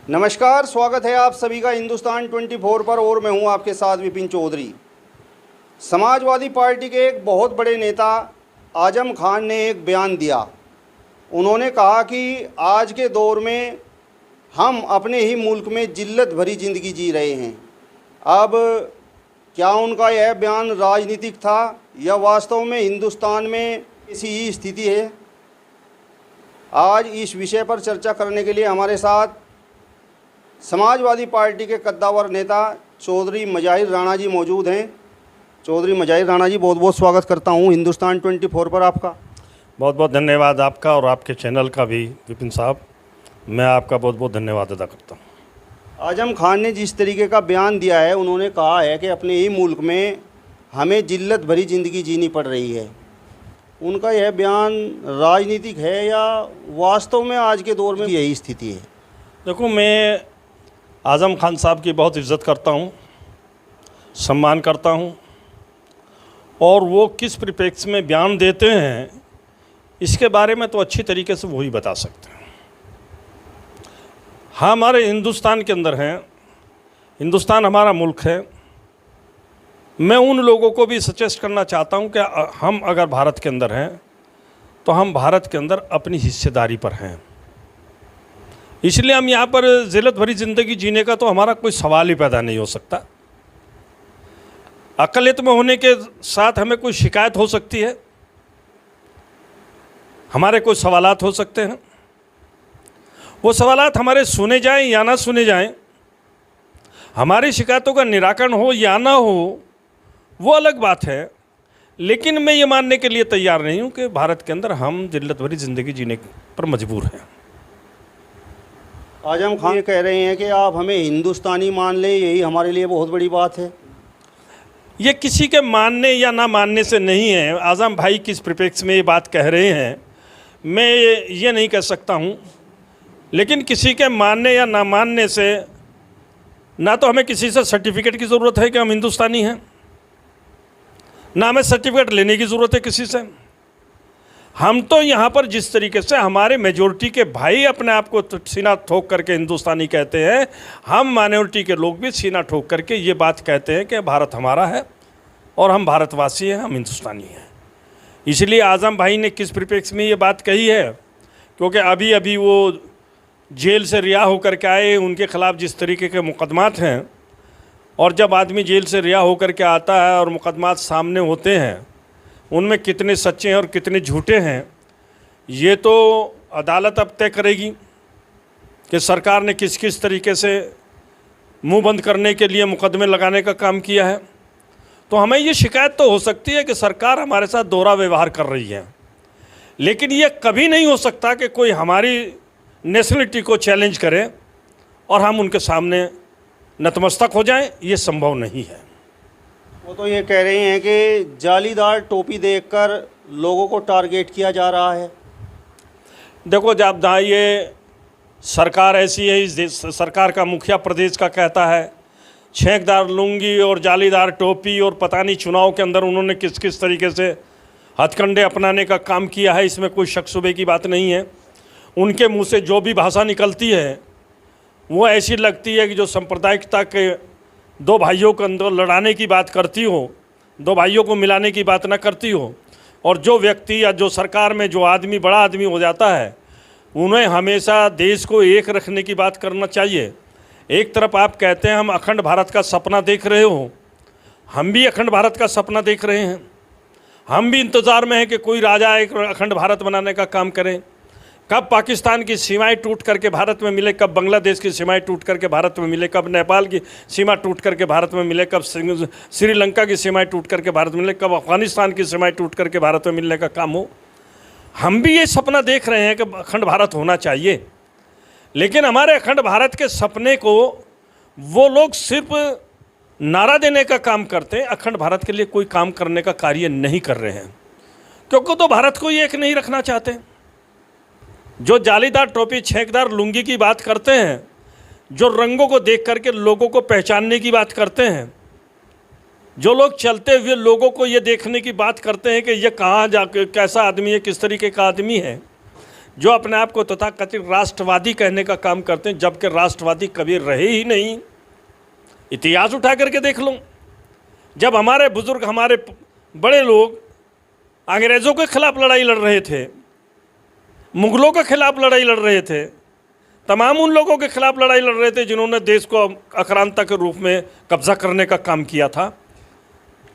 नमस्कार, स्वागत है आप सभी का हिंदुस्तान 24 पर और मैं हूं आपके साथ विपिन चौधरी। समाजवादी पार्टी के एक बहुत बड़े नेता आजम खान ने एक बयान दिया। उन्होंने कहा कि आज के दौर में हम अपने ही मुल्क में जिल्लत भरी ज़िंदगी जी रहे हैं। अब क्या उनका यह बयान राजनीतिक था या वास्तव में हिंदुस्तान में ऐसी ही स्थिति है? आज इस विषय पर चर्चा करने के लिए हमारे साथ समाजवादी पार्टी के कद्दावर नेता चौधरी मज़ाहिर राणा जी मौजूद हैं। चौधरी मज़ाहिर राणा जी, बहुत बहुत स्वागत करता हूं हिंदुस्तान 24 पर आपका। बहुत बहुत धन्यवाद आपका और आपके चैनल का भी विपिन साहब, मैं आपका बहुत बहुत धन्यवाद अदा करता हूं। आजम खान ने जिस तरीके का बयान दिया है, उन्होंने कहा है कि अपने ही मुल्क में हमें जिल्लत भरी ज़िंदगी जीनी पड़ रही है। उनका यह बयान राजनीतिक है या वास्तव में आज के दौर में यही स्थिति है? देखो, मैं आज़म खान साहब की बहुत इज़्ज़त करता हूं, सम्मान करता हूं, और वो किस परिप्रेक्ष्य में बयान देते हैं इसके बारे में तो अच्छी तरीके से वही बता सकते हैं। हाँ, हमारे हिंदुस्तान के अंदर हैं, हिंदुस्तान हमारा मुल्क है। मैं उन लोगों को भी सजेस्ट करना चाहता हूं कि हम अगर भारत के अंदर हैं तो हम भारत के अंदर अपनी हिस्सेदारी पर हैं। इसलिए हम यहाँ पर जिल्लत भरी ज़िंदगी जीने का तो हमारा कोई सवाल ही पैदा नहीं हो सकता। अक़लियत में होने के साथ हमें कोई शिकायत हो सकती है, हमारे कोई सवालात हो सकते हैं। वो सवालात हमारे सुने जाएं या ना सुने जाएं, हमारी शिकायतों का निराकरण हो या ना हो, वो अलग बात है। लेकिन मैं ये मानने के लिए तैयार नहीं हूँ कि भारत के अंदर हम जिल्लत भरी ज़िंदगी जीने पर मजबूर हैं। आजम खान ये कह रहे हैं कि आप हमें हिंदुस्तानी मान लें, यही हमारे लिए बहुत बड़ी बात है। ये किसी के मानने या ना मानने से नहीं है। आज़म भाई किस परिप्रेक्ष्य में ये बात कह रहे हैं मैं ये नहीं कह सकता हूँ, लेकिन किसी के मानने या ना मानने से ना तो हमें किसी से सर्टिफिकेट की ज़रूरत है कि हम हिंदुस्तानी हैं, ना हमें सर्टिफिकेट लेने की ज़रूरत है किसी से। हम तो यहाँ पर जिस तरीके से हमारे मेजॉरिटी के भाई अपने आप को सीना ठोक करके हिंदुस्तानी कहते हैं, हम माइनॉरिटी के लोग भी सीना ठोक करके ये बात कहते हैं कि भारत हमारा है और हम भारतवासी हैं, हम हिंदुस्तानी हैं। इसलिए आज़म भाई ने किस परिप्रेक्ष्य में ये बात कही है, क्योंकि अभी अभी वो जेल से रिहा होकर के आए, उनके ख़िलाफ़ जिस तरीके के मुकदमात हैं, और जब आदमी जेल से रिहा होकर के आता है और मुकदमात सामने होते हैं, उनमें कितने सच्चे हैं और कितने झूठे हैं, ये तो अदालत अब तय करेगी कि सरकार ने किस किस तरीके से मुंह बंद करने के लिए मुकदमे लगाने का काम किया है। तो हमें ये शिकायत तो हो सकती है कि सरकार हमारे साथ दोहरा व्यवहार कर रही है, लेकिन ये कभी नहीं हो सकता कि कोई हमारी नेशनलिटी को चैलेंज करे और हम उनके सामने नतमस्तक हो जाएं। ये संभव नहीं है। वो तो ये कह रहे हैं कि जालीदार टोपी देखकर लोगों को टारगेट किया जा रहा है। देखो, जब जहाँ ये सरकार ऐसी है, इस सरकार का मुखिया प्रदेश का कहता है छेंकदार लुंगी और जालीदार टोपी, और पता नहीं चुनाव के अंदर उन्होंने किस किस तरीके से हथकंडे अपनाने का काम किया है, इसमें कोई शक शुबे की बात नहीं है। उनके मुँह से जो भी भाषा निकलती है वो ऐसी लगती है कि जो सांप्रदायिकता के दो भाइयों को अंदर लड़ाने की बात करती हो, दो भाइयों को मिलाने की बात ना करती हो। और जो व्यक्ति या जो सरकार में जो आदमी बड़ा आदमी हो जाता है, उन्हें हमेशा देश को एक रखने की बात करना चाहिए। एक तरफ आप कहते हैं हम अखंड भारत का सपना देख रहे हो, हम भी अखंड भारत का सपना देख रहे हैं। हम भी इंतज़ार में हैं कि कोई राजा एक अखंड भारत बनाने का काम करे। कब पाकिस्तान की सीमाएं टूट करके भारत में मिले, कब बांग्लादेश की सीमाएं टूट करके भारत में मिले, कब नेपाल की सीमा टूट करके भारत में मिले, कब श्रीलंका की सीमाएं टूट करके भारत में मिले, कब अफगानिस्तान की सीमाएं टूट करके भारत में मिलने का काम हो। हम भी ये सपना देख रहे हैं कि अखंड भारत होना चाहिए, लेकिन हमारे अखंड भारत के सपने को वो लोग सिर्फ नारा देने का काम करते हैं, अखंड भारत के लिए कोई काम करने का कार्य नहीं कर रहे हैं, क्योंकि तो भारत को ये एक नहीं रखना चाहते। जो जालीदार टोपी छेंकदार लुंगी की बात करते हैं, जो रंगों को देख करके लोगों को पहचानने की बात करते हैं, जो लोग चलते हुए लोगों को ये देखने की बात करते हैं कि ये कहाँ जाके कैसा आदमी है, किस तरीके का आदमी है, जो अपने आप को तथाकथित राष्ट्रवादी कहने का काम करते हैं, जबकि राष्ट्रवादी कभी रहे ही नहीं। इतिहास उठा करके देख लो, जब हमारे बुजुर्ग, हमारे बड़े लोग अंग्रेज़ों के खिलाफ लड़ाई लड़ रहे थे, मुगलों के खिलाफ लड़ाई लड़ रहे थे, तमाम उन लोगों के खिलाफ लड़ाई लड़ रहे थे जिन्होंने देश को आक्रांता के रूप में कब्जा करने का काम किया था,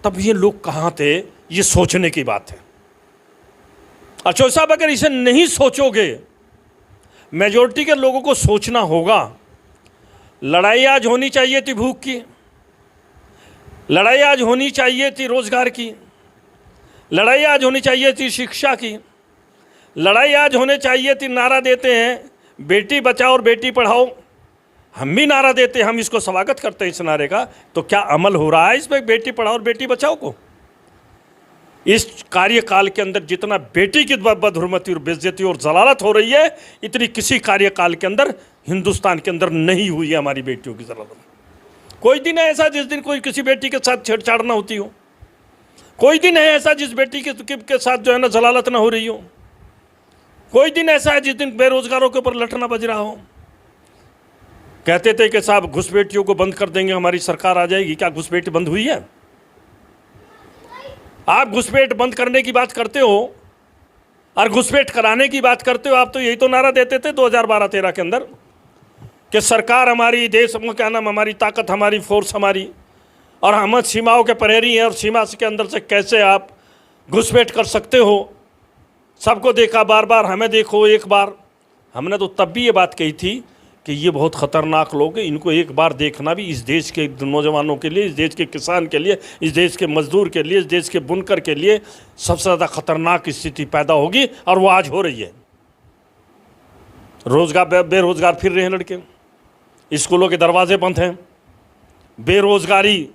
तब ये लोग कहाँ थे? ये सोचने की बात है। अच्छा साहब, अगर इसे नहीं सोचोगे, मेजॉरिटी के लोगों को सोचना होगा। लड़ाई आज होनी चाहिए थी भूख की, लड़ाई आज होनी चाहिए थी रोजगार की, लड़ाई आज होनी चाहिए थी शिक्षा की, लड़ाई आज होने चाहिए थी। नारा देते हैं बेटी बचाओ और बेटी पढ़ाओ, हम भी नारा देते हैं, हम इसको स्वागत करते हैं इस नारे का। तो क्या अमल हो रहा है इस पर, बेटी पढ़ाओ और बेटी बचाओ को? इस कार्यकाल के अंदर जितना बेटी की बदहुरमती और बेइज्जती और जलालत हो रही है, इतनी किसी कार्यकाल के अंदर हिंदुस्तान के अंदर नहीं हुई है हमारी बेटियों की जलालत। कोई दिन है ऐसा जिस दिन कोई किसी बेटी के साथ छेड़छाड़ ना होती हो? कोई दिन है ऐसा जिस बेटी के साथ जो है ना जलालत ना हो रही हो? कोई दिन ऐसा है जिस दिन बेरोजगारों के ऊपर लठना बज रहा हो? कहते थे कि साहब घुसपैठियों को बंद कर देंगे, हमारी सरकार आ जाएगी। क्या घुसपैठ बंद हुई है? आप घुसपैठ बंद करने की बात करते हो और घुसपैठ कराने की बात करते हो। आप तो यही तो नारा देते थे 2012-13 के अंदर कि सरकार हमारी, देश क्या नाम, हमारी ताकत, हमारी फोर्स हमारी, और हम सीमाओं के प्रहरी हैं और सीमा के अंदर से कैसे आप घुसपैठ कर सकते हो? सबको देखा बार बार, हमें देखो एक बार। हमने तो तब भी ये बात कही थी कि ये बहुत ख़तरनाक लोग हैं, इनको एक बार देखना भी इस देश के नौजवानों के लिए, इस देश के किसान के लिए, इस देश के मजदूर के लिए, इस देश के बुनकर के लिए सबसे ज़्यादा ख़तरनाक स्थिति पैदा होगी। और वो आज हो रही है। रोज़गार, बेरोज़गार फिर रहे हैं लड़के, स्कूलों के दरवाजे बंद हैं, बेरोज़गारी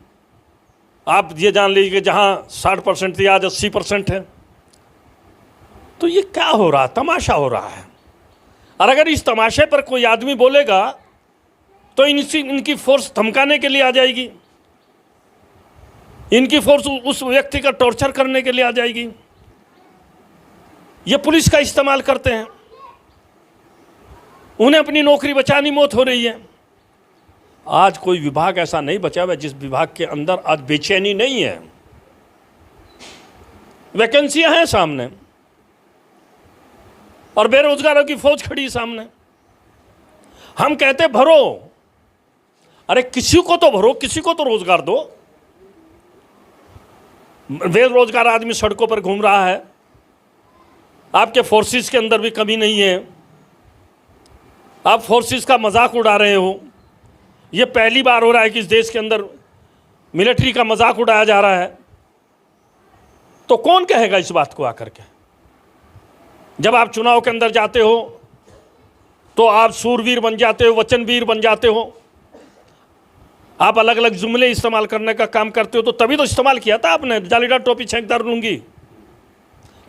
आप ये जान लीजिए जहाँ 60% थी आज 80% है। तो ये क्या हो रहा? तमाशा हो रहा है। और अगर इस तमाशे पर कोई आदमी बोलेगा तो इनकी फोर्स धमकाने के लिए आ जाएगी, इनकी फोर्स उस व्यक्ति का टॉर्चर करने के लिए आ जाएगी। ये पुलिस का इस्तेमाल करते हैं, उन्हें अपनी नौकरी बचानी मौत हो रही है। आज कोई विभाग ऐसा नहीं बचा हुआ जिस विभाग के अंदर आज बेचैनी नहीं है। वैकेंसियां हैं सामने और बेरोजगारों की फौज खड़ी सामने। हम कहते भरो, अरे किसी को तो भरो, किसी को तो रोजगार दो। बेरोजगार आदमी सड़कों पर घूम रहा है, आपके फोर्सेस के अंदर भी कमी नहीं है, आप फोर्सेस का मजाक उड़ा रहे हो। ये पहली बार हो रहा है कि इस देश के अंदर मिलिट्री का मजाक उड़ाया जा रहा है। तो कौन कहेगा इस बात को आकर के? जब आप चुनाव के अंदर जाते हो तो आप सूरवीर बन जाते हो, वचनवीर बन जाते हो, आप अलग अलग जुमले इस्तेमाल करने का काम करते हो। तो तभी तो इस्तेमाल किया था आपने जालीदार टोपी छेंकदार लूंगी,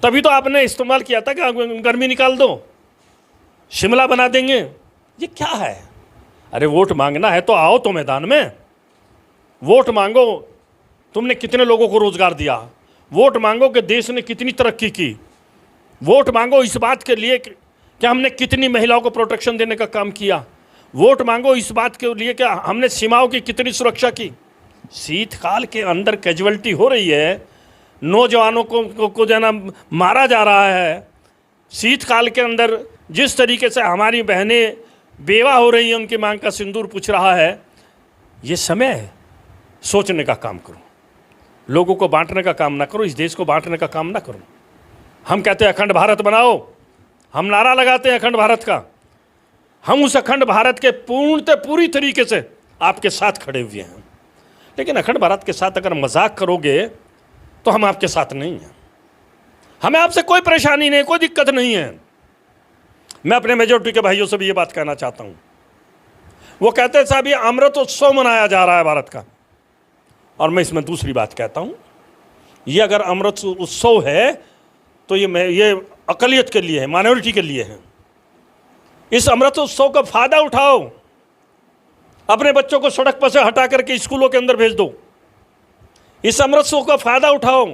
तभी तो आपने इस्तेमाल किया था कि गर्मी निकाल दो, शिमला बना देंगे। ये क्या है? अरे वोट मांगना है तो आओ तो मैदान में, वोट मांगो। तुमने कितने लोगों को रोजगार दिया? वोट मांगो कि देश ने कितनी तरक्की की। वोट मांगो इस बात के लिए कि हमने कितनी महिलाओं को प्रोटेक्शन देने का काम किया। वोट मांगो इस बात के लिए कि हमने सीमाओं की कितनी सुरक्षा की। शीतकाल के अंदर कैजुअलिटी हो रही है, नौजवानों को जो है ना मारा जा रहा है। शीतकाल के अंदर जिस तरीके से हमारी बहनें बेवा हो रही हैं, उनकी मांग का सिंदूर पूछ रहा है। ये समय है सोचने का काम करो, लोगों को बांटने का काम ना करो, इस देश को बांटने का काम ना करो। हम कहते हैं अखंड भारत बनाओ, हम नारा लगाते हैं अखंड भारत का। हम उस अखंड भारत के पूरी तरीके से आपके साथ खड़े हुए हैं। लेकिन अखंड भारत के साथ अगर मजाक करोगे तो हम आपके साथ नहीं हैं। हमें आपसे कोई परेशानी नहीं, कोई दिक्कत नहीं है। मैं अपने मेजॉरिटी के भाइयों से भी ये बात कहना चाहता हूँ। वो कहते हैं साहब ये अमृत उत्सव मनाया जा रहा है भारत का, और मैं इसमें दूसरी बात कहता हूँ, ये अगर अमृत उत्सव है तो ये अकलियत के लिए है, माइनॉरिटी के लिए है। इस अमृत उत्सव का फायदा उठाओ, अपने बच्चों को सड़क पर से हटा करके स्कूलों के अंदर भेज दो। इस अमृत उत्सव का फायदा उठाओ,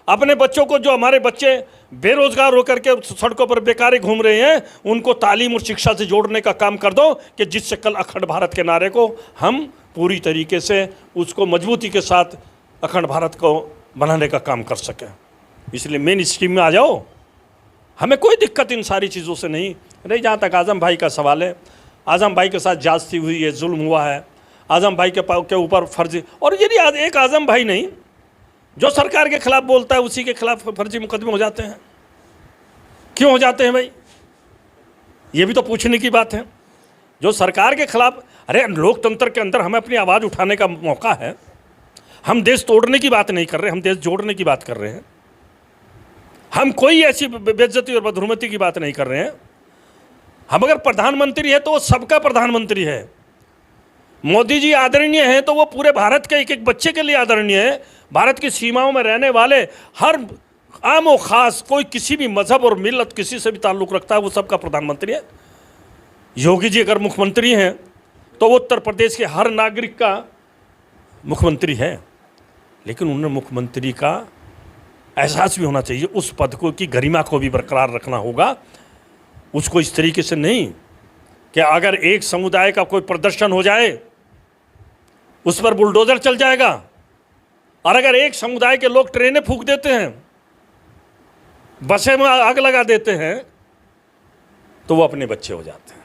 अपने बच्चों को, जो हमारे बच्चे बेरोजगार होकर के सड़कों पर बेकार घूम रहे हैं, उनको तालीम और शिक्षा से जोड़ने का काम कर दो कि जिससे कल अखंड भारत के नारे को हम पूरी तरीके से उसको मजबूती के साथ अखंड भारत को बनाने का काम कर सकें। इसलिए मेन स्ट्रीम में आ जाओ, हमें कोई दिक्कत इन सारी चीज़ों से नहीं। जहाँ तक आज़म भाई का सवाल है, आज़म भाई के साथ जास्ती हुई है, जुल्म हुआ है, आज़म भाई के ऊपर फर्जी, और यदि एक आज़म भाई नहीं जो सरकार के खिलाफ बोलता है उसी के खिलाफ फर्जी मुकदमे हो जाते हैं। क्यों हो जाते हैं भाई? ये भी तो पूछने की बात है। जो सरकार के खिलाफ, अरे लोकतंत्र के अंदर हमें अपनी आवाज़ उठाने का मौका है। हम देश तोड़ने की बात नहीं कर रहे, हम देश जोड़ने की बात कर रहे हैं। हम कोई ऐसी बेइज्जती और बदहुरमती की बात नहीं कर रहे हैं। हम अगर प्रधानमंत्री है तो वो सबका प्रधानमंत्री है। मोदी जी आदरणीय हैं तो वो पूरे भारत के एक एक बच्चे के लिए आदरणीय है। भारत की सीमाओं में रहने वाले हर आम और ख़ास, कोई किसी भी मजहब और मिल्लत किसी से भी ताल्लुक़ रखता है, वो सबका प्रधानमंत्री है। योगी जी अगर मुख्यमंत्री हैं तो वो उत्तर प्रदेश के हर नागरिक का मुख्यमंत्री है। लेकिन उन्हें मुख्यमंत्री का एहसास भी होना चाहिए, उस पद को की गरिमा को भी बरकरार रखना होगा। उसको इस तरीके से नहीं कि अगर एक समुदाय का कोई प्रदर्शन हो जाए उस पर बुलडोजर चल जाएगा, और अगर एक समुदाय के लोग ट्रेनें फूंक देते हैं, बसें में आग लगा देते हैं, तो वो अपने बच्चे हो जाते हैं।